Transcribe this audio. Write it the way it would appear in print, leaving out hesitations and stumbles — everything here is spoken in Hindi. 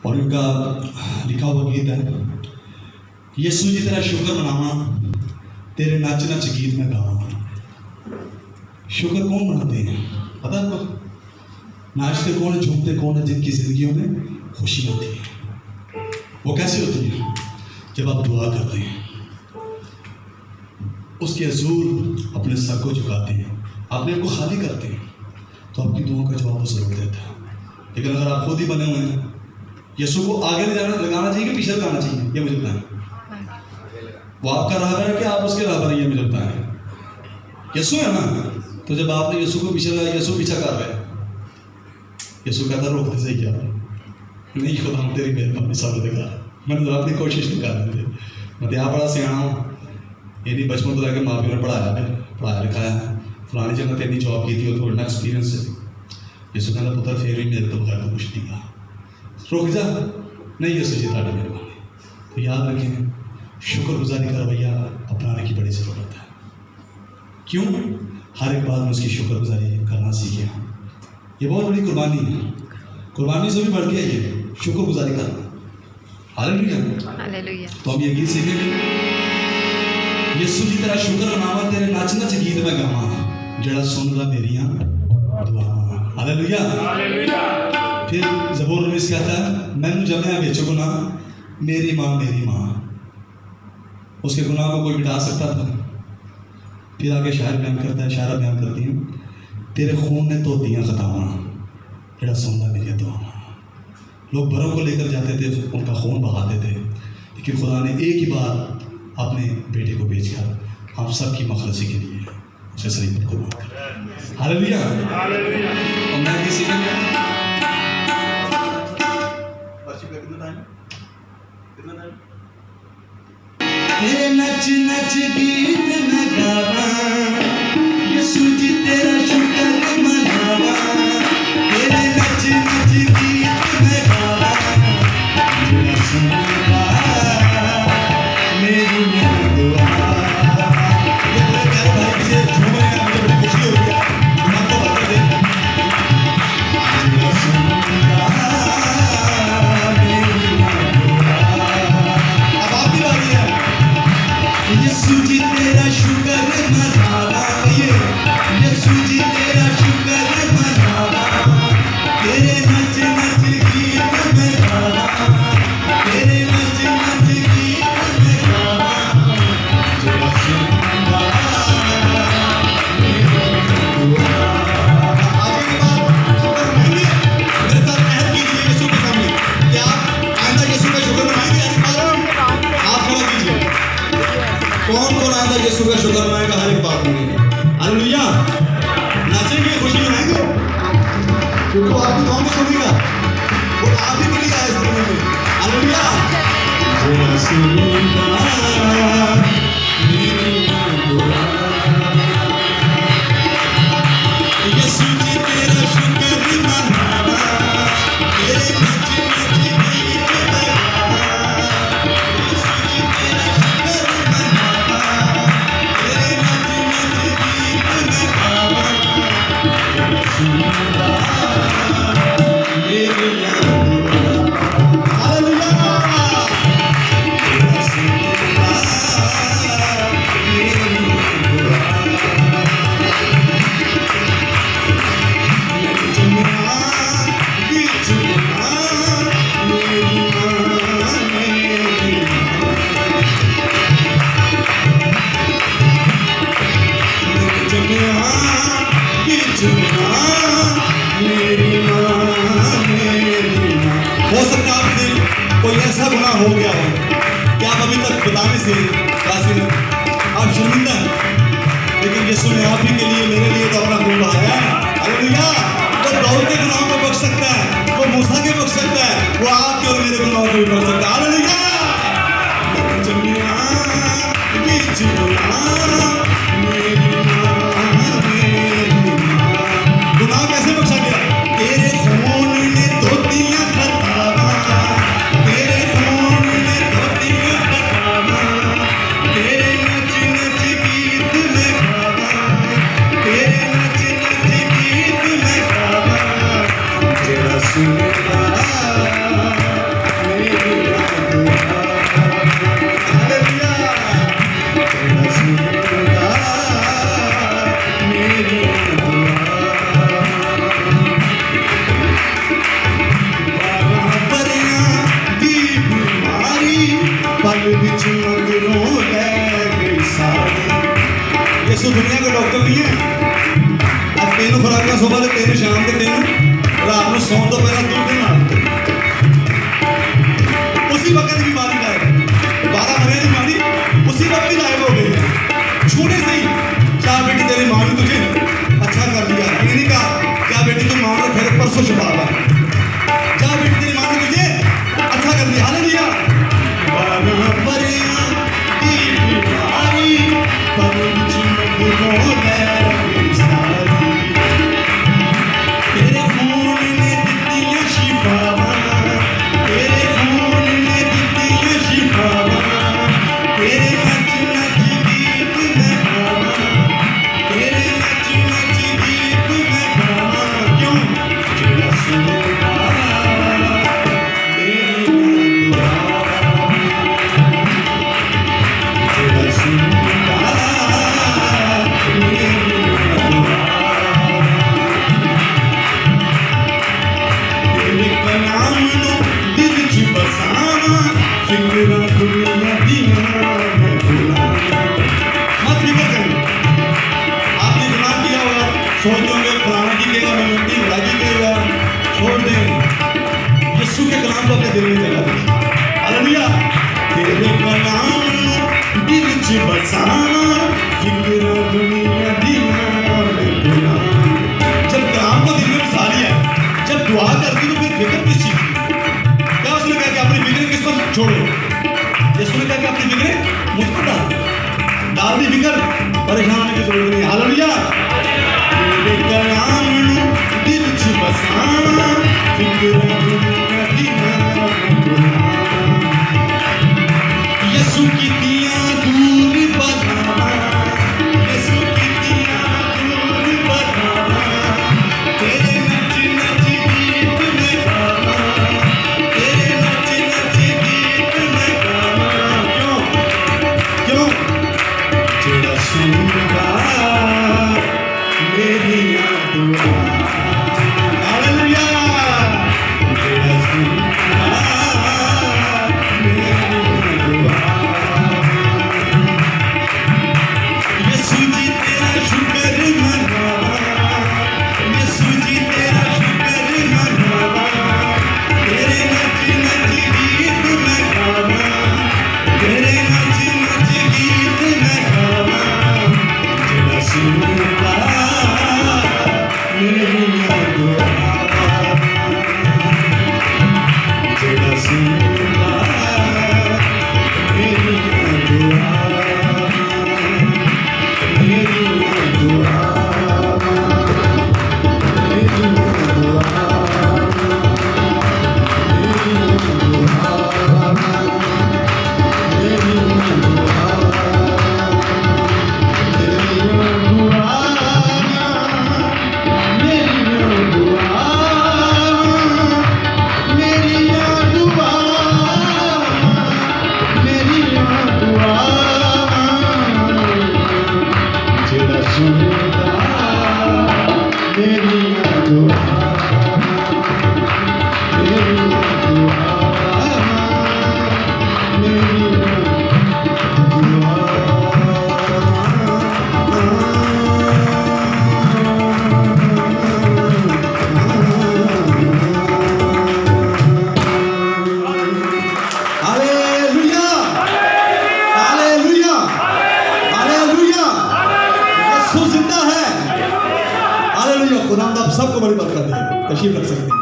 और इनका लिखा हुआ गीत है, यीशु जी तेरा शुक्र मनावा, तेरे नच नच गीत में गावा। शुक्र कौन मनाते हैं पता है आपको? नाचते कौन है, झूमते कौन है? जिनकी जिंदगियों में खुशी होती है। वो कैसे होती है? जब आप दुआ करते हैं, उसके हजूर अपने सर को झुकाते हैं, अपने आप को खाली करते हैं, तो आपकी दुआओं का जवाब वो जरूर देता है। लेकिन अगर आप खुद ही बने हुए हैं, यीशु को आगे लगाना चाहिए कि पीछे लगाना चाहिए, ये मुझे बताएं। वो आपका रहबर है कि आप उसके रहबर है, ये मुझे बताएं। यीशु है ना, तो जब आपने यीशु को पीछे लगाया, यीशु पीछा कर रहा है, यीशु कहता रोकते सही क्या नहीं, खुदा तेरी मेहरबानी सामने दिखा, मैंने तो अपनी कोशिश नहीं कर देते। मैं यहाँ बड़ा सियाना हूँ, ये नहीं बचपन तो लगे माँ प्यो ने पढ़ाया लिखाया, फलानी जगह तेरी जॉब की थी, और थोड़ा एक्सपीरियंस है। यीशु कहना पुत्र फिर भी मेरे तो बगैर तो कुछ नहीं कहा, रुक जा। नहीं यीशु जी ताड़ी मेहरबानी। तो याद रखें, शुक्रगुजारी का रवैया अपनाने की बड़ी ज़रूरत है। क्यों? हर एक बात में उसकी शुक्रगुजारी करना सीखें। ये बहुत बड़ी कुर्बानी है, कुर्बानी से भी बढ़ गया ये शुक्रगुजारी करना। Hallelujah, hallelujah. तो हम ये गीत सीखेंगे, यीशु जी तेरा शुक्र मनावा, तेरे नच नच गीत में गावा, जड़ा सुनदा मेरियां दुआवां। Hallelujah, hallelujah. फिर ज़बूर नवीस कहता है, मैनू जमया विच गुनाह, मेरी माँ मेरी माँ। उसके गुनाह को कोई मिटा सकता था? फिर आगे शायर बयान करता है, शायरा बयान करती हूँ, तेरे खून ने धोतियाँ खतावां, जड़ा सुनदा मेरी दुआवां। लोग बरों को लेकर जाते थे, उनका खून बहाते थे, लेकिन खुदा ने एक ही बार अपने बेटे को भेजकर हम सब की मखरजी के लिए उसे सलीब पर कुर्बान कर। Hallelujah, hallelujah. और मैं किसी का तेरे नच नच गीत में गावा, यीशु जी तेरा शुक्र मनावा, तेरे नच नच गीत में गावा, जड़ा सुनदा मेरी दुआ। ये मेरे प्यारे भाई से झूमे हैं, मुझे बड़ी खुशी हो रही है, हम आपको बता दें, जड़ा सुनदा मेरी दुआ। अब आपकी बारी है, यीशु जी तेरा शुक्र मनावा, यीशु जी तेरा शुक्र मनावा, तेरे नच नच गीत में गावा, तेरे नच नच गीत में गावा, जड़ा सुनदा मेरी दुआ। आज के बाद शुक्र मनाएंगे, मेरे साथ अहद कीजिए यीशु के सामने कि आप आइंदा यीशु का शुक्र मनाएंगे। ऐसी बात आप खड़ा कीजिए, कौन कौन आएगा यीशु का शुक्र मनाएगा? हर एक बात में हालेलुया, नाचेंगे, खुशी मनाएंगे, क्योंकि वो आपकी दुआ में सुनेगा, वो आप ही के लिए आए इस दुनिया में। हालेलुया, जड़ा सुनदा मेरी दुआ, यीशु जी तेरा शुक्र मनावा, तेरे नच नच गीत में गावा, यीशु जी तेरा शुक्र मनावा, तेरे नच नच गीत में गावा, जड़ा सुनदा मेरी दुआ। हालेलुया, जड़ा सुनदा मेरी दुआ। हो सकता है आपसे कोई ऐसा गुनाह हो गया हो कि आप अभी तक बताने से कासिर आप शर्मिंदा हैं, लेकिन यीशु ने आप ही के लिए, मेरे लिए तो अपना खून बहाया है। हालेलुया, वो दाऊद के गुनाहों को बख्श सकता है, वो मूसा के बख्श सकता है, वो आपके और मेरे गुनाहों को भी बख्श सकता है। हालेलुया, गुनाह कैसे बख्शा गया? तेरे खून ने धोतियां खतावां, तेरे खून ने धोतियां खतावां, तेरे नच नच गीत में गावा, तेरे नच नच गीत में गावा, जड़ा सुनदा ਨੂੰ ਸ਼ਾਮ ਦੇ ਦਿਨ ਰਾਤ ਨੂੰ ਸੌਣ ਤੋਂ ਪਹਿਲਾਂ ਦੁੱਧ ਦੇ ਨਾਲ उसी वक्त की बीमारी गायब, 12 महीने की बीमारी उसी वक्त ही गायब हो गई है। छोटे से ही क्या बेटी तेरी माँ ने तुझे अच्छा कर दिया, ये नहीं कहा क्या बेटी तुम माँ ने फिर परसों छुपा हुआ, क्या बेटी तेरी माँ ने तुझे अच्छा कर दिया। हालेलुया। सोचोगे फलाना की कहेगा, मोहम्मदी राजी कहेगा, छोड़ दें। यीशु के कलाम को अपने दिल में जगा दीजिए। हालेलुया। तेरे कलाम दिल च बसाना, फिक्र दुनिया दीवाना में भुला। जब कलाम को दिल में बसा लिया, जब दुआ करती तो फिर फिक्र किस चीज़ की? क्या उसने कहा कि अपनी फिक्र किस पर छोड़ो? यीशु ने कहा कि अपनी फिक्र मुझ पर डाल दी फिक्र, परेशान होने की जरूरत नहीं। हालेलुया। तेरे कलाम दिल च बसाना, फिक्र दुनिया दीवाना में भुला। यीशु की दिया दूर बढ़ावा, यीशु की दिया दूर बढ़ावा, तेरे नच नच गीत में गावा, तेरे नच नच गीत में गावा। क्यों क्यों जेड़ा सुनदा मेरी दुआ। हालेलुया। जेड़ा सुनदा मेरी दुआ। यीशु जी तेरा शुक्र मनावा, यीशु जी तेरा शुक्र मनावा, तेरे नच नच गीत में गावा, तेरे नच नच गीत में गावा। जेड़ा सुनदा मेरी दुआ, जेड़ा सुनदा मेरी दुआ, मेरी दुआ, मेरी दुआ, हालेलुया। हालेलुया। हालेलुया। यीशु जिंदा है। हालेलुया। खुदा आप सबको बड़ी बरकत दे। तशरीफ रख सकते हैं।